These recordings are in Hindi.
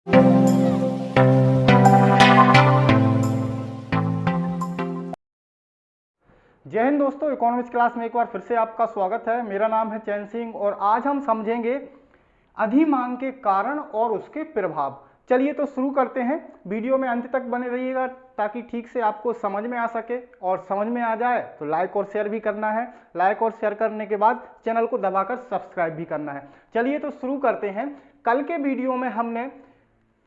जय हिंद दोस्तों, इकोनॉमिक्स क्लास में एक बार फिर से आपका स्वागत है। मेरा नाम है चैन सिंह और आज हम समझेंगे अधिमांग के कारण और उसके प्रभाव। चलिए तो शुरू करते हैं। वीडियो में अंत तक बने रहिएगा ताकि ठीक से आपको समझ में आ सके, और समझ में आ जाए तो लाइक और शेयर भी करना है। लाइक और शेयर करने के बाद चैनल को दबाकर सब्सक्राइब भी करना है। चलिए तो शुरू करते हैं। कल के वीडियो में हमने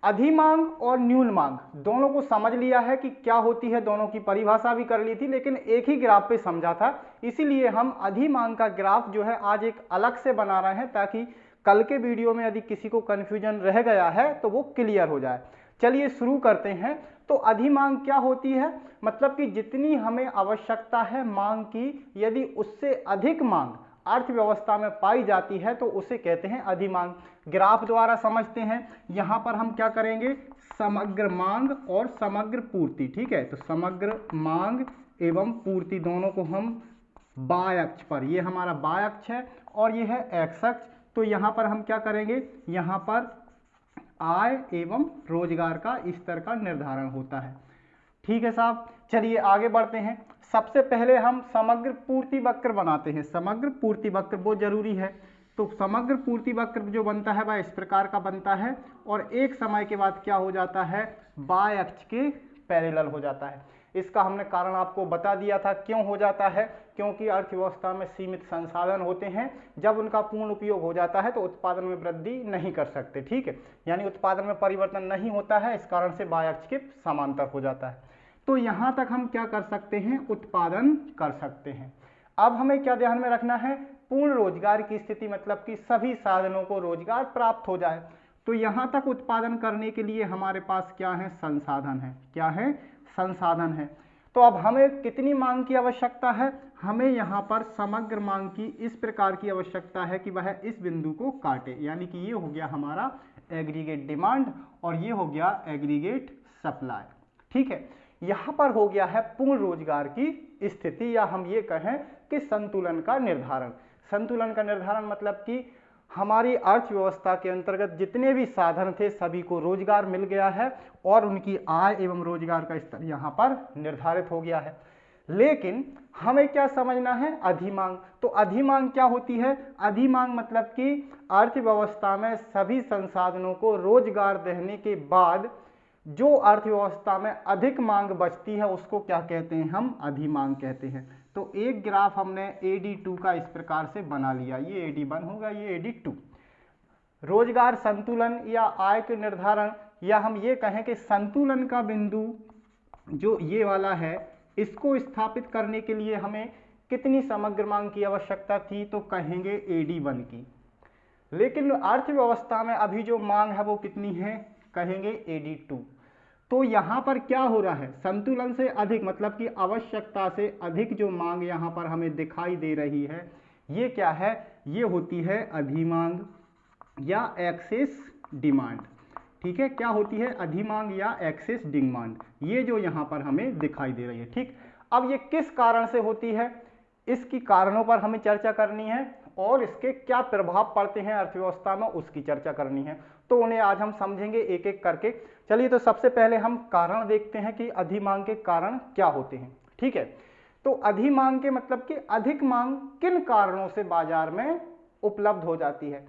अधिमांग और न्यून मांग दोनों को समझ लिया है कि क्या होती है, दोनों की परिभाषा भी कर ली थी, लेकिन एक ही ग्राफ पे समझा था। इसीलिए हम अधिमांग का ग्राफ जो है आज एक अलग से बना रहे हैं ताकि कल के वीडियो में यदि किसी को कंफ्यूजन रह गया है तो वो क्लियर हो जाए। चलिए शुरू करते हैं। तो अधिमांग क्या होती है? मतलब कि जितनी हमें आवश्यकता है मांग की, यदि उससे अधिक मांग अर्थव्यवस्था में पाई जाती है तो उसे कहते हैं अधिमांग। ग्राफ द्वारा समझते हैं। यहां पर हम क्या करेंगे, समग्र मांग और समग्र पूर्ति। ठीक है, तो समग्र मांग एवं पूर्ति दोनों को हम बाय अक्ष पर, ये हमारा बाय अक्ष है और ये है एक्स अक्ष। तो यहां पर हम क्या करेंगे, यहां पर आय एवं रोजगार का स्तर का निर्धारण होता है। ठीक है साहब, चलिए आगे बढ़ते हैं। सबसे पहले हम समग्र पूर्ति वक्र बनाते हैं। समग्र पूर्ति वक्र बहुत जरूरी है। तो समग्र पूर्ति वक्र जो बनता है वह इस प्रकार का बनता है और एक समय के बाद क्या हो जाता है, बाय अक्ष के पैरेलल हो जाता है। इसका हमने कारण आपको बता दिया था क्यों हो जाता है, क्योंकि अर्थव्यवस्था में सीमित संसाधन होते हैं। जब उनका पूर्ण उपयोग हो जाता है तो उत्पादन में वृद्धि नहीं कर सकते। ठीक है, यानी उत्पादन में परिवर्तन नहीं होता है, इस कारण से बाय अक्ष के समांतर हो जाता है। तो यहां तक हम क्या कर सकते हैं, उत्पादन कर सकते हैं। अब हमें क्या ध्यान में रखना है, पूर्ण रोजगार की स्थिति, मतलब कि सभी साधनों को रोजगार प्राप्त हो जाए। तो यहां तक उत्पादन करने के लिए हमारे पास क्या है, संसाधन है। क्या है, संसाधन है। तो अब हमें कितनी मांग की आवश्यकता है, हमें यहां पर समग्र मांग की इस प्रकार की आवश्यकता है कि वह इस बिंदु को काटे, यानी कि ये हो गया हमारा एग्रीगेट डिमांड और ये हो गया एग्रीगेट सप्लाई। ठीक है, यहां पर हो गया है पूर्ण रोजगार की स्थिति, या हम ये कहें कि संतुलन का निर्धारण। संतुलन का निर्धारण मतलब कि हमारी अर्थव्यवस्था के अंतर्गत जितने भी साधन थे सभी को रोजगार मिल गया है और उनकी आय एवं रोजगार का स्तर यहां पर निर्धारित हो गया है। लेकिन हमें क्या समझना है, अधिमांग। तो अधिमांग क्या होती है, अधिमांग मतलब कि अर्थव्यवस्था में सभी संसाधनों को रोजगार देने के बाद जो अर्थव्यवस्था में अधिक मांग बचती है उसको क्या कहते हैं, हम अधिमांग कहते हैं। तो एक ग्राफ हमने AD2 का इस प्रकार से बना लिया, ये AD1 होगा, ये AD2। रोजगार संतुलन या आय के निर्धारण, या हम ये कहें कि संतुलन का बिंदु जो ये वाला है, इसको स्थापित करने के लिए हमें कितनी समग्र मांग की आवश्यकता थी, तो कहेंगे AD1 की। लेकिन अर्थव्यवस्था में अभी जो मांग है वो कितनी है, कहेंगे AD2। तो यहां पर क्या हो रहा है, संतुलन से अधिक, मतलब कि आवश्यकता से अधिक जो मांग यहां पर हमें दिखाई दे रही है, ये क्या है, ये होती है अधिमांग या एक्सेस डिमांड। ठीक है, क्या होती है, अधिमांग या एक्सेस डिमांड, ये जो यहां पर हमें दिखाई दे रही है। ठीक, अब ये किस कारण से होती है, इसकी कारणों पर हमें चर्चा करनी है और इसके क्या प्रभाव पड़ते हैं अर्थव्यवस्था में उसकी चर्चा करनी है। तो उन्हें आज हम समझेंगे एक एक करके। चलिए तो सबसे पहले हम कारण देखते हैं कि अधिमांग के कारण क्या होते हैं। ठीक है, तो अधिमांग के मतलब कि अधिक मांग किन कारणों से बाजार में उपलब्ध हो जाती है।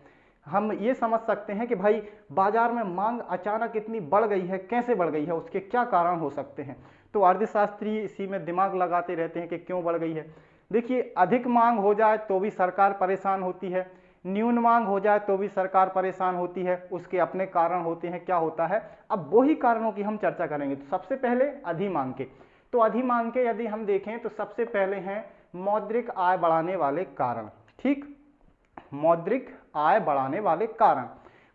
हम ये समझ सकते हैं कि भाई बाजार में मांग अचानक इतनी बढ़ गई है, कैसे बढ़ गई है, उसके क्या कारण हो सकते हैं। तो अर्थशास्त्री इसी में दिमाग लगाते रहते हैं कि क्यों बढ़ गई है। देखिए, अधिक मांग हो जाए तो भी सरकार परेशान होती है, न्यून मांग हो जाए तो भी सरकार परेशान होती है, उसके अपने कारण होते हैं। क्या होता है, अब वही कारणों की हम चर्चा करेंगे। तो सबसे पहले अधिमांग के, तो अधिमांग के यदि हम देखें तो सबसे पहले हैं मौद्रिक आय बढ़ाने वाले कारण। ठीक, मौद्रिक आय बढ़ाने वाले कारण,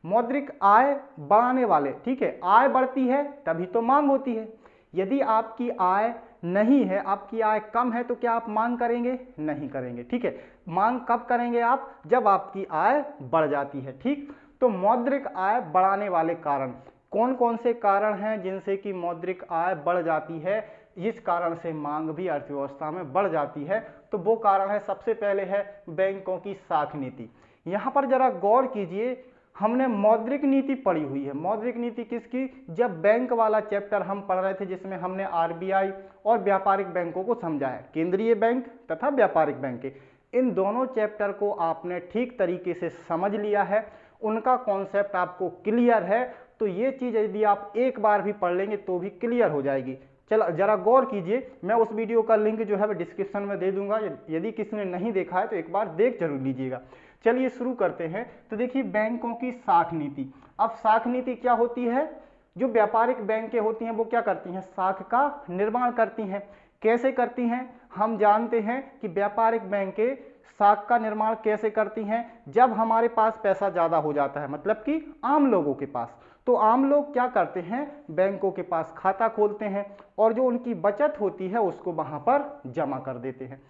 मौद्रिक आय बढ़ाने वाले। ठीक है, आय बढ़ती है तभी तो मांग होती है। यदि आपकी आय नहीं है, आपकी आय कम है, तो क्या आप मांग करेंगे, नहीं करेंगे। ठीक है, मांग कब करेंगे आप, जब आपकी आय बढ़ जाती है। ठीक, तो मौद्रिक आय बढ़ाने वाले कारण कौन कौन से कारण हैं जिनसे कि मौद्रिक आय बढ़ जाती है, इस कारण से मांग भी अर्थव्यवस्था में बढ़ जाती है। तो वो कारण है, सबसे पहले है बैंकों की साख नीति। यहां पर जरा गौर कीजिए, हमने मौद्रिक नीति पढ़ी हुई है। मौद्रिक नीति किसकी? जब बैंक वाला चैप्टर हम पढ़ रहे थे, जिसमें हमने आरबीआई और व्यापारिक बैंकों को समझाया, केंद्रीय बैंक तथा व्यापारिक बैंक, इन दोनों चैप्टर को आपने ठीक तरीके से समझ लिया है, उनका कॉन्सेप्ट आपको क्लियर है, तो ये चीज यदि आप एक बार भी पढ़ लेंगे तो भी क्लियर हो जाएगी। चलो जरा गौर कीजिए, मैं उस वीडियो का लिंक जो है डिस्क्रिप्शन में दे दूंगा, यदि किसी ने नहीं देखा है तो एक बार देख जरूर लीजिएगा। चलिए शुरू करते हैं। तो देखिए बैंकों की साख नीति। अब साख नीति क्या होती है? जो व्यापारिक बैंकें होती हैं वो क्या करती हैं? साख का निर्माण करती हैं। कैसे करती हैं? हम जानते हैं कि व्यापारिक बैंकें साख का निर्माण कैसे करती हैं? जब हमारे पास पैसा ज्यादा हो जाता है, मतलब कि आम लोगों के पास, तो आम लोग क्या करते हैं? बैंकों के पास खाता खोलते हैं और जो उनकी बचत होती है उसको वहां पर जमा कर देते हैं।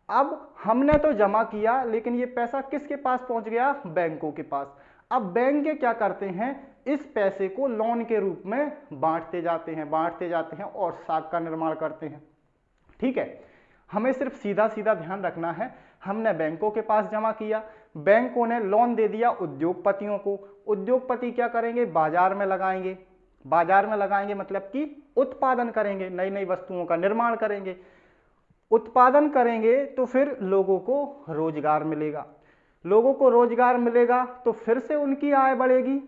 अब हमने तो जमा किया, लेकिन ये पैसा किसके पास पहुंच गया? बैंकों के पास। अब बैंक क्या करते हैं? इस पैसे को लोन के रूप में बांटते जाते हैं और साख का निर्माण करते हैं। ठीक है, हमें सिर्फ सीधा सीधा ध्यान रखना है, हमने बैंकों के पास जमा किया, बैंकों ने लोन दे दिया उद्योगपतियों को। उद्योगपति क्या करेंगे? बाजार में लगाएंगे। बाजार में लगाएंगे मतलब कि उत्पादन करेंगे, नई नई वस्तुओं का निर्माण करेंगे। उत्पादन करेंगे तो फिर लोगों को रोजगार मिलेगा। लोगों को रोजगार मिलेगा तो फिर से उनकी आय बढ़ेगी।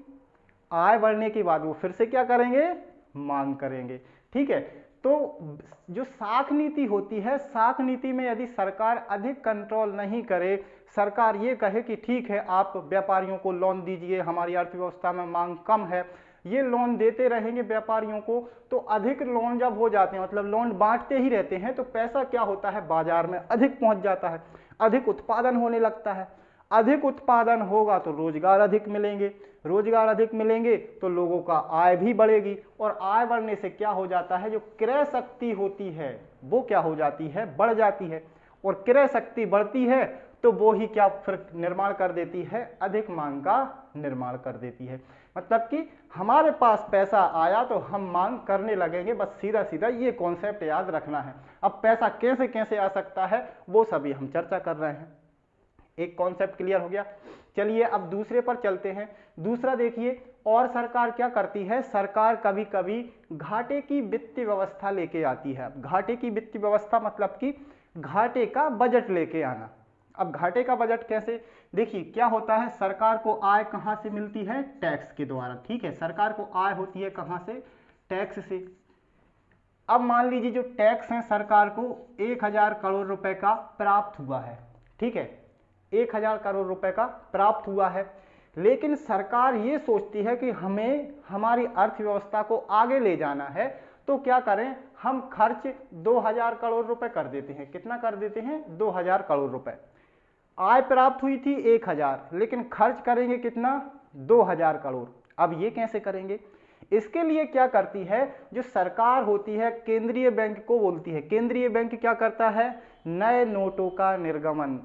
आय बढ़ने के बाद वो फिर से क्या करेंगे? मांग करेंगे। ठीक है, तो जो साख नीति होती है, साख नीति में यदि सरकार अधिक कंट्रोल नहीं करे, सरकार ये कहे कि ठीक है आप व्यापारियों को लोन दीजिए, हमारी अर्थव्यवस्था में मांग कम है, ये लोन देते रहेंगे व्यापारियों को, तो अधिक लोन जब हो जाते हैं, मतलब लोन बांटते ही रहते हैं, तो पैसा क्या होता है? बाजार में अधिक पहुंच जाता है, अधिक उत्पादन होने लगता है। अधिक उत्पादन होगा तो रोजगार अधिक मिलेंगे, रोजगार अधिक मिलेंगे तो लोगों का आय भी बढ़ेगी, और आय बढ़ने से क्या हो जाता है? जो क्रय शक्ति होती है वो क्या हो जाती है? बढ़ जाती है। और क्रय शक्ति बढ़ती है तो वो ही क्या फिर निर्माण कर देती है? अधिक मांग का निर्माण कर देती है। मतलब कि हमारे पास पैसा आया तो हम मांग करने लगेंगे, बस सीधा सीधा ये कॉन्सेप्ट याद रखना है। अब पैसा कैसे कैसे आ सकता है वो सभी हम चर्चा कर रहे हैं। एक कॉन्सेप्ट क्लियर हो गया। चलिए अब दूसरे पर चलते हैं। दूसरा देखिए, और सरकार क्या करती है? सरकार कभी कभी घाटे की वित्तीय व्यवस्था लेके आती है। घाटे की वित्तीय व्यवस्था मतलब कि घाटे का बजट लेके आना। अब घाटे का बजट कैसे? देखिए क्या होता है, सरकार को आय कहां से मिलती है? टैक्स के द्वारा। ठीक है, सरकार को आय होती है कहां से? टैक्स से। अब मान लीजिए जो टैक्स है सरकार को 1000 करोड़ रुपए का प्राप्त हुआ है। ठीक है, 1000 करोड़ रुपए का प्राप्त हुआ है, लेकिन सरकार ये सोचती है कि हमें हमारी अर्थव्यवस्था को आगे ले जाना है, तो क्या करें? हम खर्च 2000 करोड़ रुपए कर देते हैं। कितना कर देते हैं? 2000 करोड़ रुपए। आय प्राप्त हुई थी 1000, लेकिन खर्च करेंगे कितना? 2000 करोड़। अब ये कैसे करेंगे? इसके लिए क्या करती है जो सरकार होती है? केंद्रीय बैंक को बोलती है। केंद्रीय बैंक क्या करता है? नए नोटों का निर्गमन।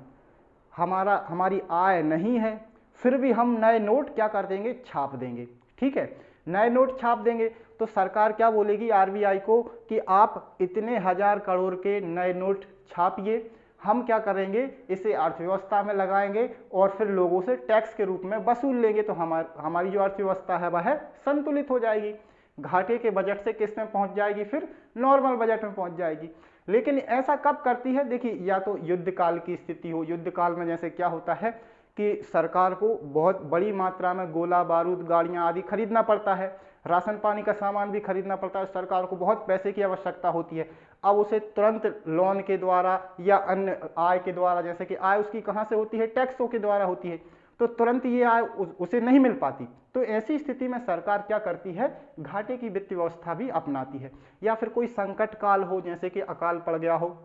हमारी आय नहीं है, फिर भी हम नए नोट क्या कर देंगे? छाप देंगे। ठीक है, नए नोट छाप देंगे तो सरकार क्या बोलेगी आरबीआई को कि आप इतने 1000 करोड़ के नए नोट छापिए, हम क्या करेंगे? इसे अर्थव्यवस्था में लगाएंगे और फिर लोगों से टैक्स के रूप में वसूल लेंगे, तो हमारी जो अर्थव्यवस्था है वह संतुलित हो जाएगी। घाटे के बजट से किस में पहुंच जाएगी? फिर नॉर्मल बजट में पहुंच जाएगी। लेकिन ऐसा कब करती है? देखिए, या तो युद्ध काल की स्थिति हो। युद्ध काल में जैसे क्या होता है कि सरकार को बहुत बड़ी मात्रा में गोला बारूद, गाड़ियां आदि खरीदना पड़ता है, राशन पानी का सामान भी खरीदना पड़ता है, सरकार को बहुत पैसे की आवश्यकता होती है। अब उसे तुरंत लोन के द्वारा या अन्य आय के द्वारा, जैसे कि आय उसकी कहां से होती है? टैक्सों के द्वारा होती है, तो तुरंत ये आय उसे नहीं मिल पाती। तो ऐसी स्थिति में सरकार क्या करती है? घाटे की वित्तीय व्यवस्था भी अपनाती है। या फिर कोई संकट काल हो, जैसे कि अकाल पड़ गया हो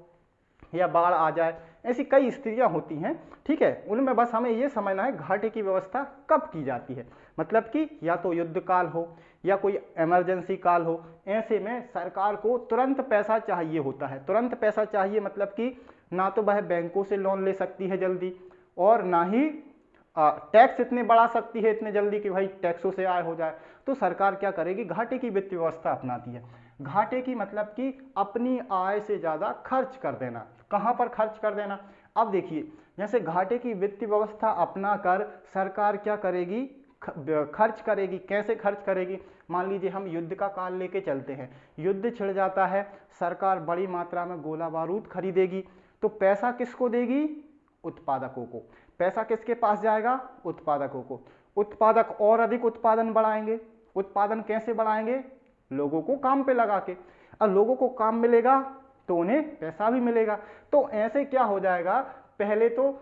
या बाढ़ आ जाए, ऐसी कई स्थितियां होती हैं। ठीक है, उनमें बस हमें यह समझना है घाटे की व्यवस्था कब की जाती है। मतलब कि या तो युद्ध काल हो या कोई इमरजेंसी काल हो, ऐसे में सरकार को तुरंत पैसा चाहिए होता है। तुरंत पैसा चाहिए मतलब कि ना तो वह बैंकों से लोन ले सकती है जल्दी, और ना ही टैक्स इतने बढ़ा सकती है इतने जल्दी कि भाई टैक्सों से आय हो जाए। तो सरकार क्या करेगी? घाटे की वित्तीय व्यवस्था अपनाती है। घाटे की मतलब कि अपनी आय से ज्यादा खर्च कर देना। कहां पर खर्च कर देना? अब देखिए, जैसे घाटे की वित्तीय व्यवस्था अपना कर सरकार क्या करेगी? खर्च करेगी। कैसे खर्च करेगी? मान लीजिए हम युद्ध का काल लेके चलते हैं, युद्ध छिड़ जाता है, सरकार बड़ी मात्रा में गोला बारूद खरीदेगी, तो पैसा किसको देगी? उत्पादकों को। पैसा किसके पास जाएगा? उत्पादकों को। उत्पादक और अधिक उत्पादन बढ़ाएंगे। उत्पादन कैसे बढ़ाएंगे? लोगों को काम पे लगा के। अब लोगों को काम मिलेगा तो उन्हें पैसा भी मिलेगा। तो ऐसे क्या हो जाएगा? पहले तो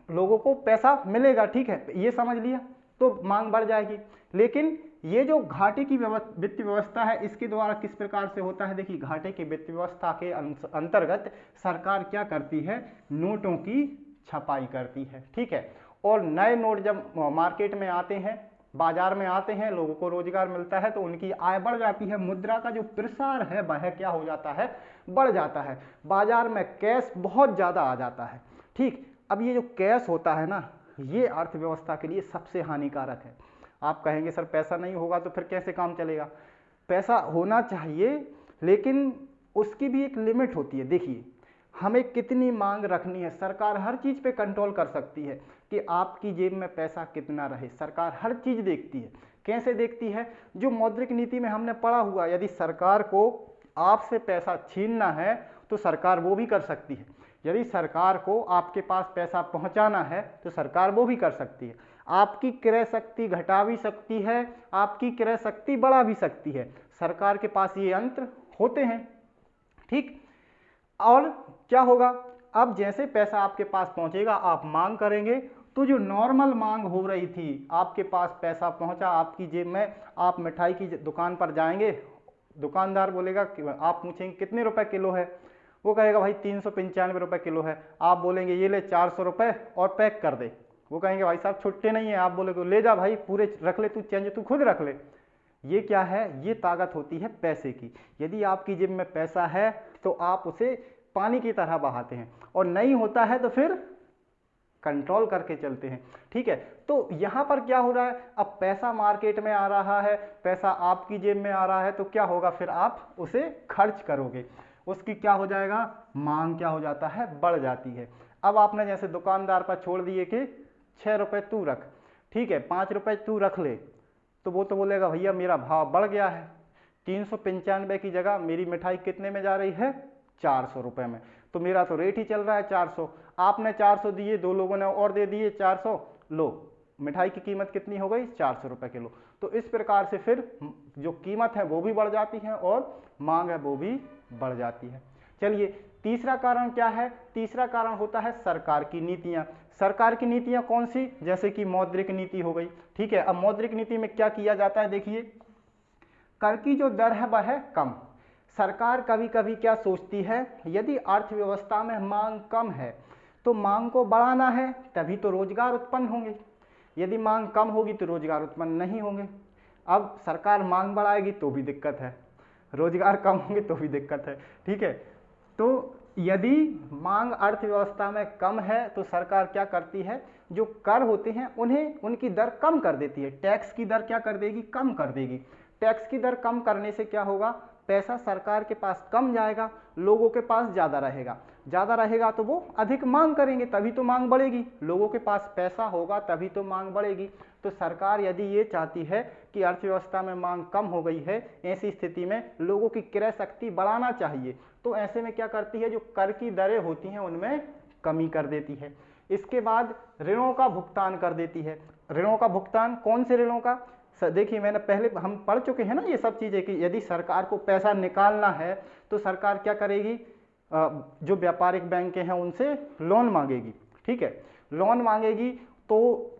लोगों को पैसा मिलेगा, ठीक है, ये समझ लिया, तो मांग बढ़ जाएगी। लेकिन ये जो घाटे की वित्त व्यवस्था है, इसके द्वारा किस प्रकार से होता है? देखिए, घाटे की वित्त व्यवस्था के अंतर्गत सरकार क्या करती है? नोटों की छपाई करती है, ठीक है। और नए नोट जब मार्केट में आते हैं, बाजार में आते हैं, लोगों को रोजगार मिलता है, तो उनकी आय बढ़ जाती है। मुद्रा का जो प्रसार है वह क्या हो जाता है? बढ़ जाता है। बाजार में कैश बहुत ज्यादा आ जाता है, ठीक। अब ये जो कैश होता है ना, ये अर्थव्यवस्था के लिए सबसे हानिकारक है। आप कहेंगे सर पैसा नहीं होगा तो फिर कैसे काम चलेगा? पैसा होना चाहिए, लेकिन उसकी भी एक लिमिट होती है। देखिए, हमें कितनी मांग रखनी है। सरकार हर चीज पे कंट्रोल कर सकती है कि आपकी जेब में पैसा कितना रहे। सरकार हर चीज देखती है। कैसे देखती है? जो मौद्रिक नीति में हमने पढ़ा हुआ, यदि सरकार को आपसे पैसा छीनना है तो सरकार वो भी कर सकती है। यदि सरकार को आपके पास पैसा पहुंचाना है तो सरकार वो भी कर सकती है। आपकी क्रय शक्ति घटा भी सकती है, आपकी क्रय शक्ति बढ़ा भी सकती है। सरकार के पास ये यंत्र होते हैं, ठीक। और क्या होगा? अब जैसे पैसा आपके पास पहुंचेगा, आप मांग करेंगे, तो जो नॉर्मल मांग हो रही थी, आपके पास पैसा पहुंचा आपकी जेब में, आप मिठाई की दुकान पर जाएंगे, दुकानदार बोलेगा, आप पूछेंगे कितने रुपए किलो है, वो कहेगा भाई 395 रुपए किलो है। आप बोलेंगे ये ले 400 रुपए और पैक कर दे। वो कहेंगे भाई साहब छुट्टे नहीं है। आप बोलेगे ले जा भाई, पूरे रख ले, तू चेंज तू खुद रख ले। ये क्या है? ये ताकत होती है पैसे की। यदि आपकी जेब में पैसा है तो आप उसे पानी की तरह बहाते हैं, और नहीं होता है तो फिर कंट्रोल करके चलते हैं, ठीक है। तो यहां पर क्या हो रहा है? अब पैसा मार्केट में आ रहा है, पैसा आपकी जेब में आ रहा है, तो क्या होगा? फिर आप उसे खर्च करोगे, उसकी क्या हो जाएगा? मांग क्या हो जाता है? बढ़ जाती है। अब आपने जैसे दुकानदार पर छोड़ दिए कि 6 रुपए तू रख, ठीक है, 5 रुपए तू रख ले, तो वो तो बोलेगा भैया मेरा भाव बढ़ गया है, 395 की जगह मेरी मिठाई कितने में जा रही है? 400 रुपए में, तो मेरा तो रेट ही चल रहा है 400। आपने 400 दिए, दो लोगों ने और दे दिए 400, लो मिठाई की कीमत कितनी हो गई? 400 रुपए किलो। तो इस प्रकार से फिर जो कीमत है वो भी बढ़ जाती है और मांग है वो भी बढ़ जाती है। चलिए, तीसरा कारण क्या है? तीसरा कारण होता है सरकार की नीतियां। सरकार की नीतियां कौन सी? जैसे कि मौद्रिक नीति हो गई, ठीक है। अब मौद्रिक नीति में क्या किया जाता है? देखिए, कर की जो दर है वह है कम। सरकार कभी कभी क्या सोचती है, यदि अर्थव्यवस्था में मांग कम है तो मांग को बढ़ाना है, तभी तो रोजगार उत्पन्न होंगे। यदि मांग कम होगी तो रोजगार उत्पन्न नहीं होंगे। अब सरकार मांग बढ़ाएगी तो भी दिक्कत है, रोजगार कम होंगे तो भी दिक्कत है, ठीक है। तो यदि मांग अर्थव्यवस्था में कम है तो सरकार क्या करती है? जो कर होते हैं उन्हें, उनकी दर कम कर देती है। टैक्स की दर क्या कर देगी? कम कर देगी। टैक्स की दर कम करने से क्या होगा? पैसा सरकार के पास कम जाएगा, लोगों के पास ज्यादा रहेगा। ज्यादा रहेगा तो वो अधिक मांग करेंगे, तभी तो मांग बढ़ेगी। लोगों के पास पैसा होगा तभी तो मांग बढ़ेगी। तो सरकार यदि ये चाहती है कि अर्थव्यवस्था में मांग कम हो गई है, ऐसी स्थिति में लोगों की क्रय शक्ति बढ़ाना चाहिए, तो ऐसे में क्या करती है? जो कर की दरें होती हैं उनमें कमी कर देती है। इसके बाद ऋणों का भुगतान कर देती है। ऋणों का भुगतान, कौन से ऋणों का? देखिए, मैंने पहले हम पढ़ चुके हैं ना ये सब चीजें, कि यदि सरकार को पैसा निकालना है तो सरकार क्या करेगी? जो व्यापारिक बैंकें हैं उनसे लोन मांगेगी, ठीक है। लोन मांगेगी तो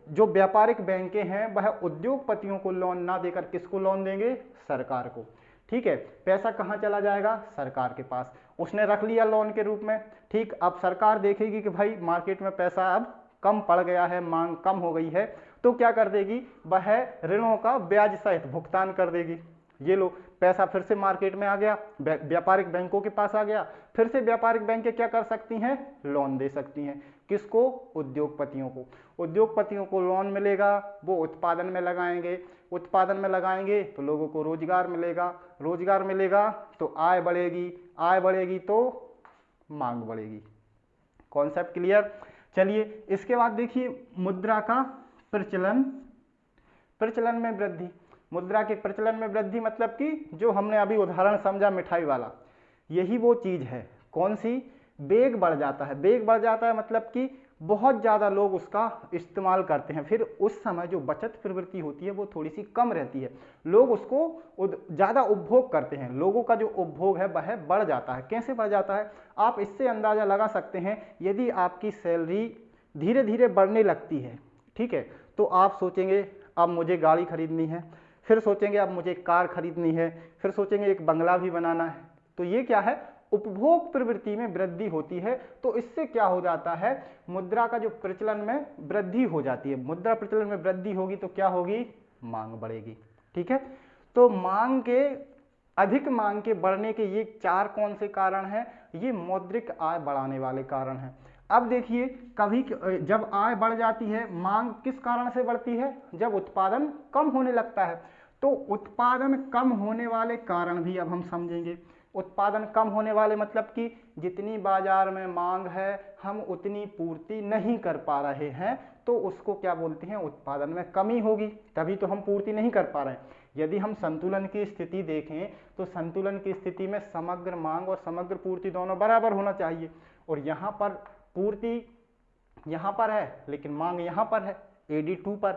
जो व्यापारिक बैंकें हैं वह उद्योगपतियों को लोन ना देकर किसको लोन देंगे? सरकार को, ठीक है। पैसा कहाँ चला जाएगा? सरकार के पास। उसने रख लिया लोन के रूप में, ठीक। अब सरकार देखेगी कि भाई मार्केट में पैसा अब कम पड़ गया है, मांग कम हो गई है, तो क्या कर देगी? वह ऋणों का ब्याज सहित भुगतान कर देगी। ये लो, पैसा फिर से मार्केट में आ गया, व्यापारिक बैंकों के पास आ गया, फिर से व्यापारिक बैंकें क्या कर सकती हैं? लोन दे सकती हैं। किसको? उद्योगपतियों को। उद्योगपतियों को लोन मिलेगा, वो उत्पादन में लगाएंगे, उत्पादन में लगाएंगे तो लोगों को रोजगार मिलेगा, रोजगार मिलेगा तो आय बढ़ेगी, आय बढ़ेगी तो मांग बढ़ेगी। Concept clear? चलिए, इसके बाद देखिए मुद्रा का प्रचलन, प्रचलन में वृद्धि। मुद्रा के प्रचलन में वृद्धि मतलब कि जो हमने अभी उदाहरण समझा मिठाई वाला, यही वो चीज है। कौन सी? वेग बढ़ जाता है। वेग बढ़ जाता है मतलब कि बहुत ज़्यादा लोग उसका इस्तेमाल करते हैं, फिर उस समय जो बचत प्रवृत्ति होती है वो थोड़ी सी कम रहती है, लोग उसको ज़्यादा उपभोग करते हैं, लोगों का जो उपभोग है वह बढ़ जाता है। कैसे बढ़ जाता है? आप इससे अंदाज़ा लगा सकते हैं, यदि आपकी सैलरी धीरे धीरे बढ़ने लगती है, ठीक है, तो आप सोचेंगे अब मुझे गाड़ी खरीदनी है, फिर सोचेंगे अब मुझे कार खरीदनी है, फिर सोचेंगे एक बंगला भी बनाना है। तो ये क्या है? उपभोग प्रवृत्ति में वृद्धि होती है। तो इससे क्या हो जाता है? मुद्रा का जो प्रचलन में वृद्धि हो जाती है। मुद्रा प्रचलन में वृद्धि होगी तो क्या होगी? मांग बढ़ेगी। ठीक है, तो मांग के, अधिक मांग के बढ़ने के ये चार कौन से कारण हैं? ये मौद्रिक आय बढ़ाने वाले कारण हैं। अब देखिए, कभी जब आय बढ़ जाती है, मांग किस कारण से बढ़ती है? जब उत्पादन कम होने लगता है। तो उत्पादन कम होने वाले कारण भी अब हम समझेंगे। उत्पादन कम होने वाले मतलब कि जितनी बाजार में मांग है हम उतनी पूर्ति नहीं कर पा रहे हैं, तो उसको क्या बोलते हैं? उत्पादन में कमी होगी, तभी तो हम पूर्ति नहीं कर पा रहे हैं। यदि हम संतुलन की स्थिति देखें तो संतुलन की स्थिति में समग्र मांग और समग्र पूर्ति दोनों बराबर होना चाहिए, और यहाँ पर पूर्ति यहाँ पर है लेकिन मांग यहाँ पर है, AD2 पर।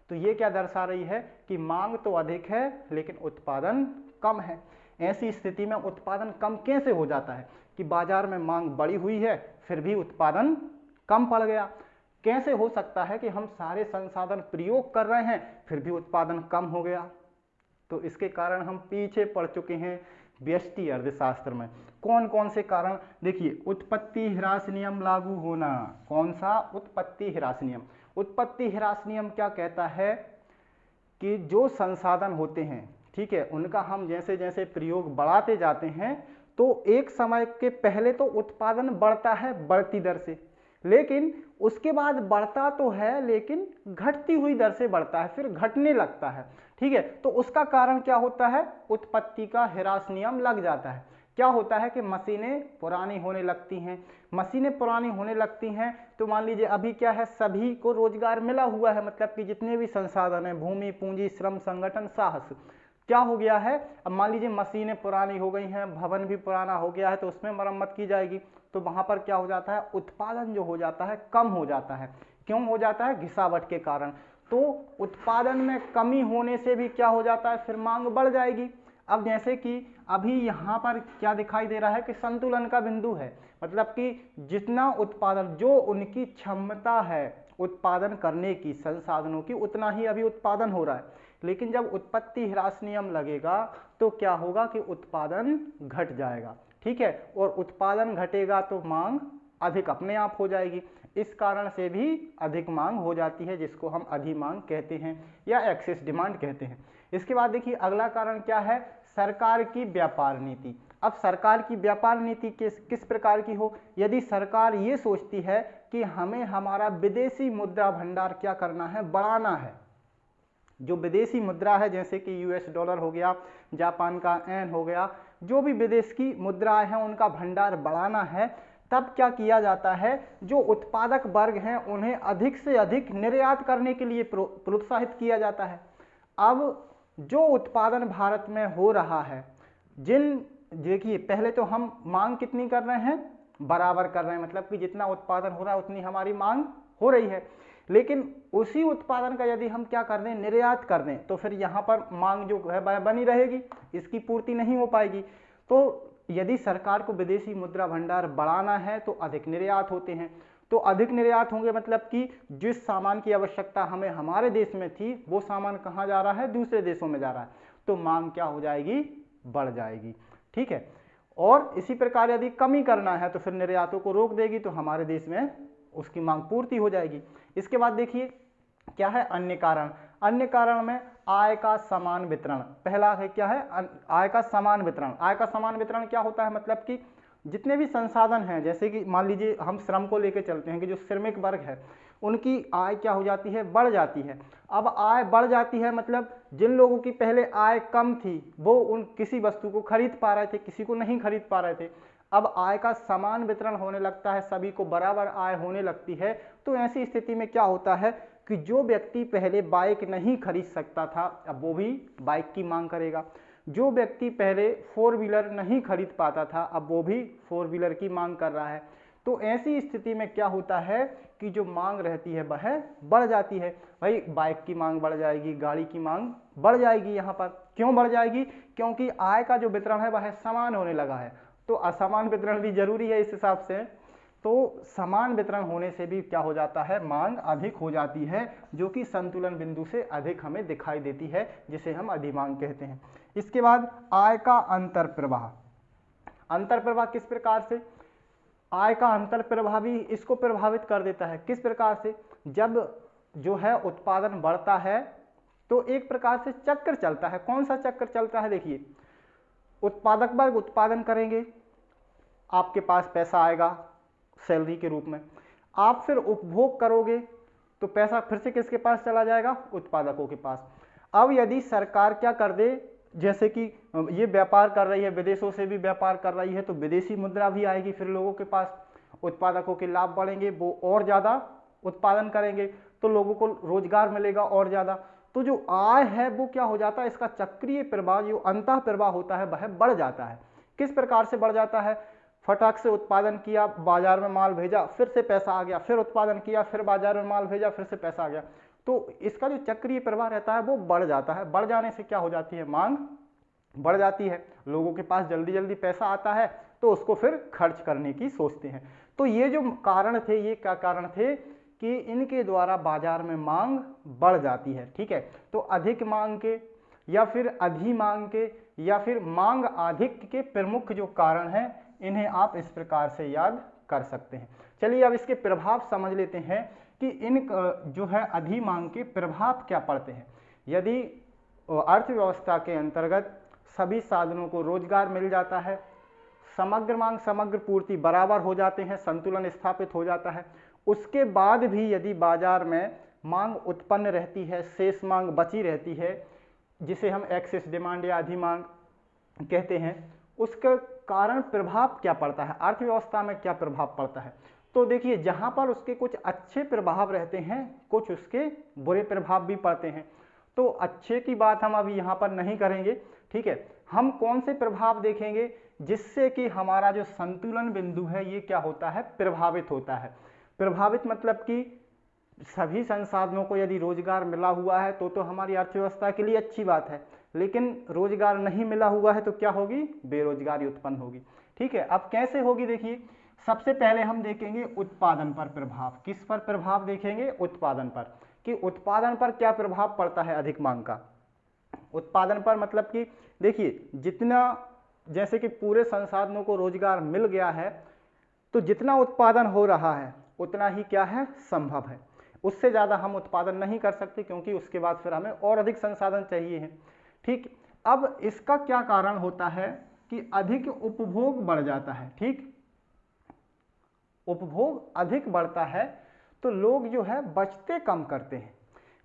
तो ये क्या दर्शा रही है कि मांग तो अधिक है लेकिन उत्पादन कम है। ऐसी स्थिति में उत्पादन कम कैसे हो जाता है कि बाजार में मांग बढ़ी हुई है फिर भी उत्पादन कम पड़ गया? कैसे हो सकता है कि हम सारे संसाधन प्रयोग कर रहे हैं फिर भी उत्पादन कम हो गया? तो इसके कारण हम पीछे पड़ चुके हैं व्यष्टि अर्थशास्त्र में। कौन कौन से कारण? देखिए, उत्पत्ति ह्रास नियम लागू होना। कौन सा? उत्पत्ति ह्रास नियम। उत्पत्ति ह्रास नियम क्या कहता है कि जो संसाधन होते हैं, ठीक है, उनका हम जैसे जैसे प्रयोग बढ़ाते जाते हैं तो एक समय के पहले तो उत्पादन बढ़ता है बढ़ती दर से, लेकिन उसके बाद बढ़ता तो है लेकिन घटती हुई दर से बढ़ता है, फिर घटने लगता है। ठीक है, तो उसका कारण क्या होता है? उत्पत्ति का ह्रास नियम लग जाता है। क्या होता है कि मशीनें पुरानी होने लगती हैं। मशीनें पुरानी होने लगती हैं तो मान लीजिए अभी क्या है, सभी को रोजगार मिला हुआ है, मतलब कि जितने भी संसाधन हैं, भूमि, पूंजी, श्रम, संगठन, साहस, क्या हो गया है? अब मान लीजिए मशीनें पुरानी हो गई हैं, भवन भी पुराना हो गया है, तो उसमें मरम्मत की जाएगी, तो वहां पर क्या हो जाता है? उत्पादन जो हो जाता है कम हो जाता है। क्यों हो जाता है? घिसावट के कारण। तो उत्पादन में कमी होने से भी क्या हो जाता है? फिर मांग बढ़ जाएगी। अब जैसे कि अभी यहाँ पर क्या दिखाई दे रहा है कि संतुलन का बिंदु है, मतलब कि जितना उत्पादन, जो उनकी क्षमता है उत्पादन करने की संसाधनों की, उतना ही अभी उत्पादन हो रहा है। लेकिन जब उत्पत्ति ह्रास नियम लगेगा तो क्या होगा कि उत्पादन घट जाएगा। ठीक है, और उत्पादन घटेगा तो मांग अधिक अपने आप हो जाएगी। इस कारण से भी अधिक मांग हो जाती है, जिसको हम अधिमांग कहते हैं या एक्सेस डिमांड कहते हैं। इसके बाद देखिए अगला कारण क्या है? सरकार की व्यापार नीति। अब सरकार की व्यापार नीति किस प्रकार की हो? यदि सरकार ये सोचती है कि हमें हमारा विदेशी मुद्रा भंडार क्या करना है? बढ़ाना है। जो विदेशी मुद्रा है जैसे कि US डॉलर हो गया, जापान का येन हो गया, जो भी विदेश की मुद्राएं हैं उनका भंडार बढ़ाना है, तब क्या किया जाता है? जो उत्पादक वर्ग हैं उन्हें अधिक से अधिक निर्यात करने के लिए प्रोत्साहित किया जाता है। अब जो उत्पादन भारत में हो रहा है, देखिए पहले तो हम मांग कितनी कर रहे हैं? बराबर कर रहे हैं, मतलब कि जितना उत्पादन हो रहा है उतनी हमारी मांग हो रही है। लेकिन उसी उत्पादन का यदि हम क्या कर दें? निर्यात कर दें, तो फिर यहाँ पर मांग जो है बनी रहेगी, इसकी पूर्ति नहीं हो पाएगी। तो यदि सरकार को विदेशी मुद्रा भंडार बढ़ाना है तो अधिक निर्यात होते हैं, तो अधिक निर्यात होंगे मतलब कि जिस सामान की आवश्यकता हमें हमारे देश में थी वो सामान कहाँ जा रहा है? दूसरे देशों में जा रहा है, तो मांग क्या हो जाएगी? बढ़ जाएगी। ठीक है, और इसी प्रकार यदि कमी करना है तो फिर निर्यातों को रोक देगी, तो हमारे देश में उसकी मांग पूर्ति हो जाएगी। इसके बाद देखिए क्या है? अन्य कारण। अन्य कारण में आय का समान वितरण पहला है। क्या है? आय का समान वितरण। आय का समान वितरण क्या होता है? मतलब कि जितने भी संसाधन हैं, जैसे कि मान लीजिए हम श्रम को लेकर चलते हैं कि जो श्रमिक वर्ग है उनकी आय क्या हो जाती है? बढ़ जाती है। अब आय बढ़ जाती है मतलब जिन लोगों की पहले आय कम थी वो उन किसी वस्तु को खरीद पा रहे थे, किसी को नहीं खरीद पा रहे थे। अब आय का समान वितरण होने लगता है, सभी को बराबर आय होने लगती है, तो ऐसी स्थिति में क्या होता है? कि जो व्यक्ति पहले बाइक नहीं खरीद सकता था अब वो भी बाइक की मांग करेगा, जो व्यक्ति पहले 4 व्हीलर नहीं खरीद पाता था अब वो भी 4 व्हीलर की मांग कर रहा है। तो ऐसी स्थिति में क्या होता है कि जो मांग रहती है वह बढ़ जाती है। भाई बाइक की मांग बढ़ जाएगी, गाड़ी की मांग बढ़ जाएगी। यहाँ पर क्यों बढ़ जाएगी? क्योंकि आय का जो वितरण है वह समान होने लगा है। तो असमान वितरण भी जरूरी है इस हिसाब से। तो समान वितरण होने से भी क्या हो जाता है, मांग अधिक हो जाती है, जो कि संतुलन बिंदु से अधिक हमें दिखाई देती है, जिसे हम अधिमांग कहते हैं। इसके बाद आय का अंतर प्रवाह। अंतर प्रवाह किस प्रकार से? आय का अंतर प्रवाह भी इसको प्रभावित कर देता है। किस प्रकार से? जब जो है उत्पादन बढ़ता है तो एक प्रकार से चक्र चलता है। कौन सा चक्र चलता है? देखिए, उत्पादक वर्ग उत्पादन करेंगे, आपके पास पैसा आएगा सैलरी के रूप में, आप फिर उपभोग करोगे तो पैसा फिर से किसके पास चला जाएगा? उत्पादकों के पास। अब यदि सरकार क्या कर दे, जैसे कि ये व्यापार कर रही है, विदेशों से भी व्यापार कर रही है, तो विदेशी मुद्रा भी आएगी फिर लोगों के पास, उत्पादकों के लाभ बढ़ेंगे, वो और ज़्यादा उत्पादन करेंगे तो लोगों को रोजगार मिलेगा और ज़्यादा। तो जो आय है वो क्या हो जाता है, इसका चक्रीय प्रवाह जो अंतः प्रवाह होता है वह बढ़ जाता है। किस प्रकार से बढ़ जाता है? फटाक से उत्पादन किया, बाजार में माल भेजा, फिर से पैसा आ गया, फिर उत्पादन किया, फिर बाजार में माल भेजा, फिर से पैसा आ गया। तो इसका जो चक्रीय प्रवाह रहता है वो बढ़ जाता है। बढ़ जाने से क्या हो जाती है, मांग बढ़ जाती है, लोगों के पास जल्दी जल्दी पैसा आता है तो उसको फिर खर्च करने की सोचते हैं। तो ये जो कारण थे, ये क्या कारण थे कि इनके द्वारा बाजार में मांग बढ़ जाती है। ठीक है, तो अधिक मांग के या फिर अधिमांग के या फिर मांग अधिक के प्रमुख जो कारण हैं, इन्हें आप इस प्रकार से याद कर सकते हैं। चलिए अब इसके प्रभाव समझ लेते हैं कि इन जो है अधिमांग के प्रभाव क्या पड़ते हैं। यदि अर्थव्यवस्था के अंतर्गत सभी साधनों को रोजगार मिल जाता है, समग्र मांग समग्र पूर्ति बराबर हो जाते हैं, संतुलन स्थापित हो जाता है, उसके बाद भी यदि बाजार में मांग उत्पन्न रहती है, शेष मांग बची रहती है, जिसे हम एक्सेस डिमांड या अधिमांग कहते हैं, उसका कारण प्रभाव क्या पड़ता है, अर्थव्यवस्था में क्या प्रभाव पड़ता है। तो देखिए, जहां पर उसके कुछ अच्छे प्रभाव रहते हैं, कुछ उसके बुरे प्रभाव भी पड़ते हैं। तो अच्छे की बात हम अभी यहाँ पर नहीं करेंगे, ठीक है। हम कौन से प्रभाव देखेंगे जिससे कि हमारा जो संतुलन बिंदु है ये क्या होता है, प्रभावित होता है। प्रभावित मतलब कि सभी संसाधनों को यदि रोजगार मिला हुआ है तो हमारी अर्थव्यवस्था के लिए अच्छी बात है, लेकिन रोजगार नहीं मिला हुआ है तो क्या होगी, बेरोजगारी उत्पन्न होगी। ठीक है, अब कैसे होगी, देखिए सबसे पहले हम देखेंगे उत्पादन पर प्रभाव। किस पर प्रभाव देखेंगे, उत्पादन पर, कि उत्पादन पर क्या प्रभाव पड़ता है अधिक मांग का। उत्पादन पर मतलब कि देखिए, जितना जैसे कि पूरे संसाधनों को रोजगार मिल गया है तो जितना उत्पादन हो रहा है उतना ही क्या है, संभव है, उससे ज़्यादा हम उत्पादन नहीं कर सकते, क्योंकि उसके बाद फिर हमें और अधिक संसाधन चाहिए हैं। ठीक, अब इसका क्या कारण होता है कि अधिक उपभोग बढ़ जाता है। ठीक, उपभोग अधिक बढ़ता है तो लोग जो है बचते कम करते हैं।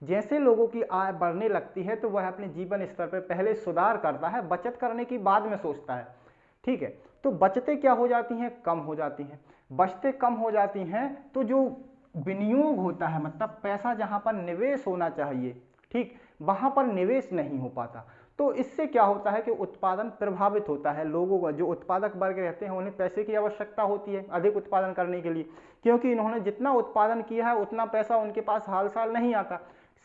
जैसे लोगों की आय बढ़ने लगती है तो वह अपने जीवन स्तर पर पहले सुधार करता है, बचत करने की बाद में सोचता है। ठीक है, तो बचतें क्या हो जाती हैं, कम हो जाती हैं। बचतें कम हो जाती हैं तो जो विनियोग होता है, मतलब पैसा जहां पर निवेश होना चाहिए, ठीक, वहां पर निवेश नहीं हो पाता। तो इससे क्या होता है कि उत्पादन प्रभावित होता है। लोगों का जो उत्पादक वर्ग रहते हैं उन्हें पैसे की आवश्यकता होती है अधिक उत्पादन करने के लिए, क्योंकि इन्होंने जितना उत्पादन किया है उतना पैसा उनके पास हाल साल नहीं आता,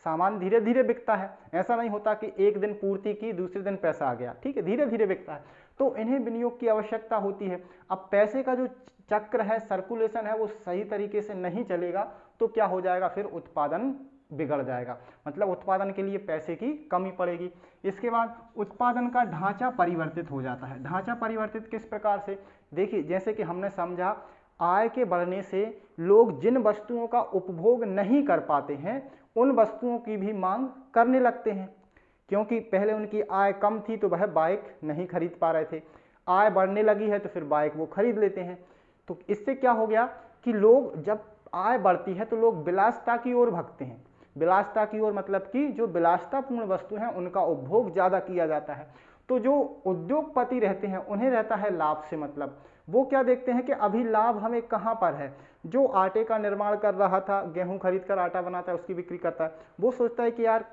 सामान धीरे धीरे बिकता है। ऐसा नहीं होता कि एक दिन पूर्ति की दूसरे दिन पैसा आ गया, ठीक है, धीरे धीरे बिकता है। तो इन्हें विनियोग की आवश्यकता होती है। अब पैसे का जो चक्र है, सर्कुलेशन है, वो सही तरीके से नहीं चलेगा तो क्या हो जाएगा, फिर उत्पादन बिगड़ जाएगा, मतलब उत्पादन के लिए पैसे की कमी पड़ेगी। इसके बाद उत्पादन का ढांचा परिवर्तित हो जाता है। ढांचा परिवर्तित किस प्रकार से, देखिए जैसे कि हमने समझा, आय के बढ़ने से लोग जिन वस्तुओं का उपभोग नहीं कर पाते हैं उन वस्तुओं की भी मांग करने लगते हैं, क्योंकि पहले उनकी आय कम थी तो वह बाइक नहीं खरीद पा रहे थे, आय बढ़ने लगी है तो फिर बाइक वो खरीद लेते हैं। तो इससे क्या हो गया कि लोग, जब आय बढ़ती है तो लोग विलासिता की ओर भगते हैं। विलासिता की ओर मतलब कि जो विलासितापूर्ण वस्तु हैं उनका उपभोग ज़्यादा किया जाता है। तो जो उद्योगपति रहते हैं उन्हें रहता है लाभ से मतलब, वो क्या देखते हैं कि अभी लाभ हमें कहाँ पर है। जो आटे का निर्माण कर रहा था, गेहूं खरीद कर आटा बनाता है, उसकी बिक्री करता है, वो सोचता है कि यार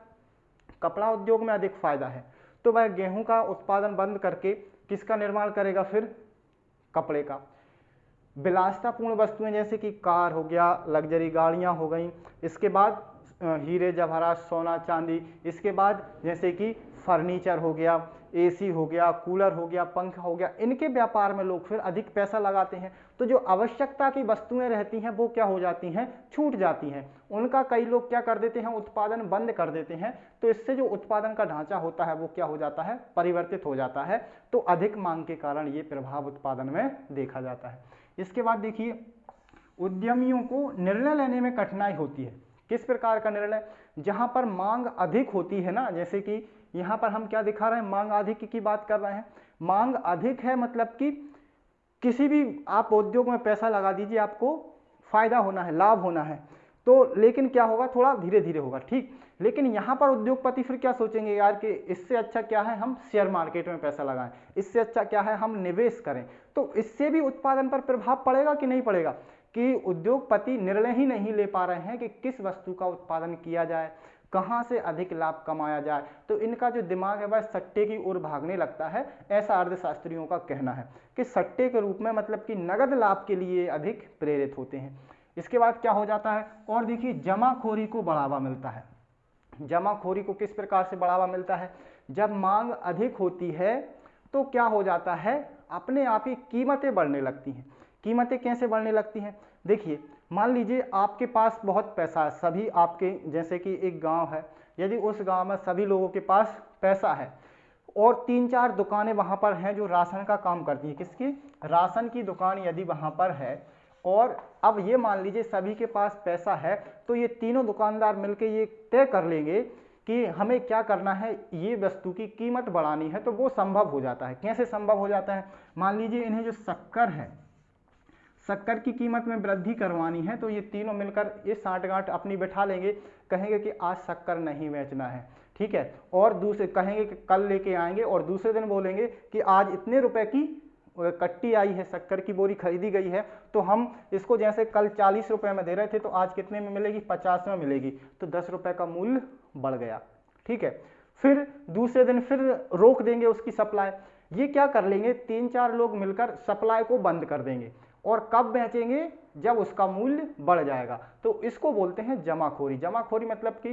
कपड़ा उद्योग में अधिक फायदा है, तो वह गेहूं का उत्पादन बंद करके किसका निर्माण करेगा, फिर कपड़े का। विलासितापूर्ण वस्तुएं जैसे कि कार हो गया, लग्जरी गाड़ियां हो गई, इसके बाद हीरे जवाहरात, सोना चांदी, इसके बाद जैसे कि फर्नीचर हो गया, एसी हो गया, कूलर हो गया, पंखा हो गया, इनके व्यापार में लोग फिर अधिक पैसा लगाते हैं। तो जो आवश्यकता की वस्तुएं रहती हैं वो क्या हो जाती हैं, छूट जाती हैं। उनका कई लोग क्या कर देते हैं, उत्पादन बंद कर देते हैं। तो इससे जो उत्पादन का ढांचा होता है वो क्या हो जाता है, परिवर्तित हो जाता है। तो अधिक मांग के कारण ये प्रभाव उत्पादन में देखा जाता है। इसके बाद देखिए, उद्यमियों को निर्णय लेने में कठिनाई होती है। किस प्रकार का निर्णय, जहां पर मांग अधिक होती है ना, जैसे कि यहां पर हम क्या दिखा रहे हैं, मांग अधिक की बात कर रहे हैं। मांग अधिक है मतलब कि किसी भी आप उद्योग में पैसा लगा दीजिए, आपको फायदा होना है, लाभ होना है, तो लेकिन क्या होगा, थोड़ा धीरे धीरे होगा, ठीक। लेकिन यहां पर उद्योगपति फिर क्या सोचेंगे, यार कि इससे अच्छा क्या है हम शेयर मार्केट में पैसा लगाएं, इससे अच्छा क्या है हम निवेश करें। तो इससे भी उत्पादन पर प्रभाव पड़ेगा कि नहीं पड़ेगा, कि उद्योगपति निर्णय ही नहीं ले पा रहे हैं कि किस वस्तु का उत्पादन किया जाए, कहां से अधिक लाभ कमाया जाए। तो इनका जो दिमाग है वह सट्टे की ओर भागने लगता है। ऐसा अर्थशास्त्रियों का कहना है कि सट्टे के रूप में मतलब कि नगद लाभ के लिए अधिक प्रेरित होते हैं। इसके बाद क्या हो जाता है, और देखिए जमाखोरी को बढ़ावा मिलता है। जमाखोरी को किस प्रकार से बढ़ावा मिलता है, जब मांग अधिक होती है तो क्या हो जाता है, अपने आप ही कीमतें बढ़ने लगती हैं। कीमतें कैसे बढ़ने लगती हैं, देखिए मान लीजिए आपके पास बहुत पैसा है, सभी आपके, जैसे कि एक गांव है, यदि उस गांव में सभी लोगों के पास पैसा है और 3-4 दुकानें वहां पर हैं जो राशन का काम करती हैं, किसकी, राशन की दुकान यदि वहां पर है, और अब ये मान लीजिए सभी के पास पैसा है, तो ये तीनों दुकानदार मिलकर ये तय कर लेंगे कि हमें क्या करना है, ये वस्तु की कीमत बढ़ानी है। तो वो संभव हो जाता है। कैसे संभव हो जाता है, मान लीजिए इन्हें जो शक्कर है, शक्कर की कीमत में वृद्धि करवानी है, तो ये तीनों मिलकर ये साठगांठ अपनी बैठा लेंगे, कहेंगे कि आज शक्कर नहीं बेचना है, ठीक है, और दूसरे कहेंगे कि कल लेके आएंगे, और दूसरे दिन बोलेंगे कि आज इतने रुपए की कट्टी आई है, शक्कर की बोरी खरीदी गई है, तो हम इसको जैसे कल 40 रुपए में दे रहे थे, तो आज कितने में मिलेगी, 50 में मिलेगी, तो 10 रुपए का मूल्य बढ़ गया, ठीक है। फिर दूसरे दिन फिर रोक देंगे उसकी सप्लाई। ये क्या कर लेंगे, 3-4 लोग मिलकर सप्लाई को बंद कर देंगे, और कब बेचेंगे, जब उसका मूल्य बढ़ जाएगा। तो इसको बोलते हैं जमाखोरी। जमाखोरी मतलब कि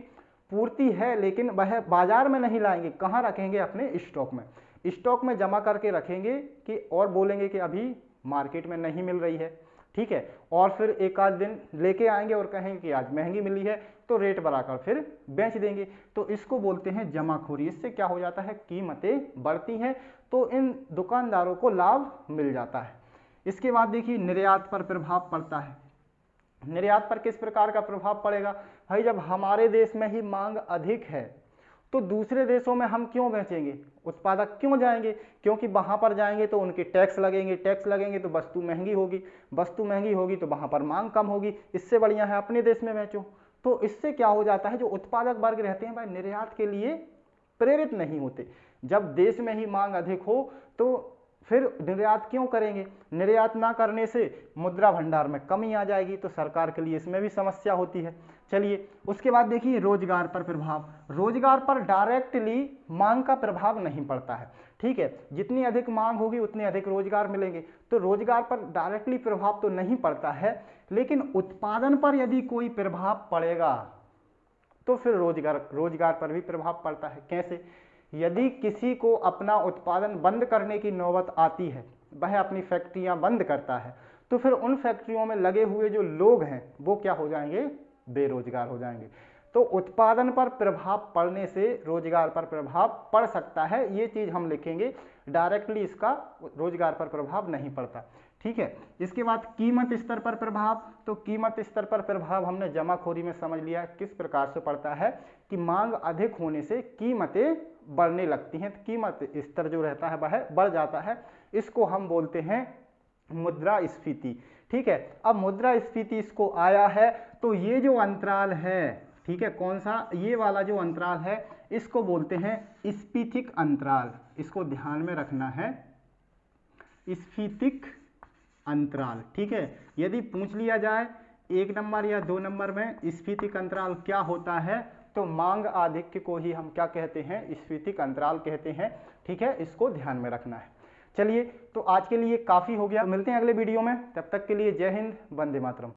पूर्ति है लेकिन वह बाजार में नहीं लाएंगे, कहाँ रखेंगे, अपने स्टॉक में, स्टॉक में जमा करके रखेंगे कि, और बोलेंगे कि अभी मार्केट में नहीं मिल रही है, ठीक है, और फिर एक आध दिन लेके आएंगे और कहेंगे कि आज महंगी मिली है, तो रेट बढ़ाकर फिर बेच देंगे। तो इसको बोलते हैं जमाखोरी। इससे क्या हो जाता है, कीमतें बढ़ती हैं, तो इन दुकानदारों को लाभ मिल जाता है। इसके बाद देखिए निर्यात पर प्रभाव पड़ता है। निर्यात पर किस प्रकार का प्रभाव पड़ेगा, भाई जब हमारे देश में ही मांग अधिक है तो दूसरे देशों में हम क्यों बेचेंगे, उत्पादक क्यों जाएंगे, क्योंकि वहां पर जाएंगे तो उनके टैक्स लगेंगे, टैक्स लगेंगे तो वस्तु महंगी होगी, वस्तु महंगी होगी तो वहां पर मांग कम होगी, इससे बढ़िया है अपने देश में बेचो। तो इससे क्या हो जाता है, जो उत्पादक वर्ग रहते हैं भाई निर्यात के लिए प्रेरित नहीं होते। जब देश में ही मांग अधिक हो तो फिर निर्यात क्यों करेंगे, निर्यात ना करने से मुद्रा भंडार में कमी आ जाएगी, तो सरकार के लिए इसमें भी समस्या होती है। चलिए उसके बाद देखिए रोजगार पर प्रभाव। रोजगार पर डायरेक्टली मांग का प्रभाव नहीं पड़ता है, ठीक है, जितनी अधिक मांग होगी उतने अधिक रोजगार मिलेंगे, तो रोजगार पर डायरेक्टली प्रभाव तो नहीं पड़ता है। लेकिन उत्पादन पर यदि कोई प्रभाव पड़ेगा तो फिर रोजगार पर भी प्रभाव पड़ता है। कैसे, यदि किसी को अपना उत्पादन बंद करने की नौबत आती है, वह अपनी फैक्ट्रियां बंद करता है, तो फिर उन फैक्ट्रियों में लगे हुए जो लोग हैं वो क्या हो जाएंगे, बेरोजगार हो जाएंगे। तो उत्पादन पर प्रभाव पड़ने से रोजगार पर प्रभाव पड़ सकता है, ये चीज हम लिखेंगे, डायरेक्टली इसका रोजगार पर प्रभाव नहीं पड़ता, ठीक है। इसके बाद कीमत स्तर पर प्रभाव। तो कीमत स्तर पर प्रभाव हमने जमाखोरी में समझ लिया किस प्रकार से पड़ता है, कि मांग अधिक होने से कीमतें बढ़ने लगती हैं, कीमत स्तर जो रहता है वह बढ़ जाता है। इसको हम बोलते हैं मुद्रास्फीति, ठीक है। अब मुद्रास्फीति इसको आया है, तो ये जो अंतराल है, ठीक है, कौन सा, ये वाला जो अंतराल है, इसको बोलते हैं स्फीतिक अंतराल। इसको ध्यान में रखना है, स्फीतिक अंतराल। ठीक है, यदि पूछ लिया जाए 1 नंबर या 2 नंबर में स्फीतिक अंतराल क्या होता है, तो मांग आधिक्य को ही हम क्या कहते हैं, स्फीतिक अंतराल कहते हैं। ठीक है, इसको ध्यान में रखना है। चलिए, तो आज के लिए काफी हो गया, मिलते हैं अगले वीडियो में, तब तक के लिए जय हिंद, वंदे मातरम।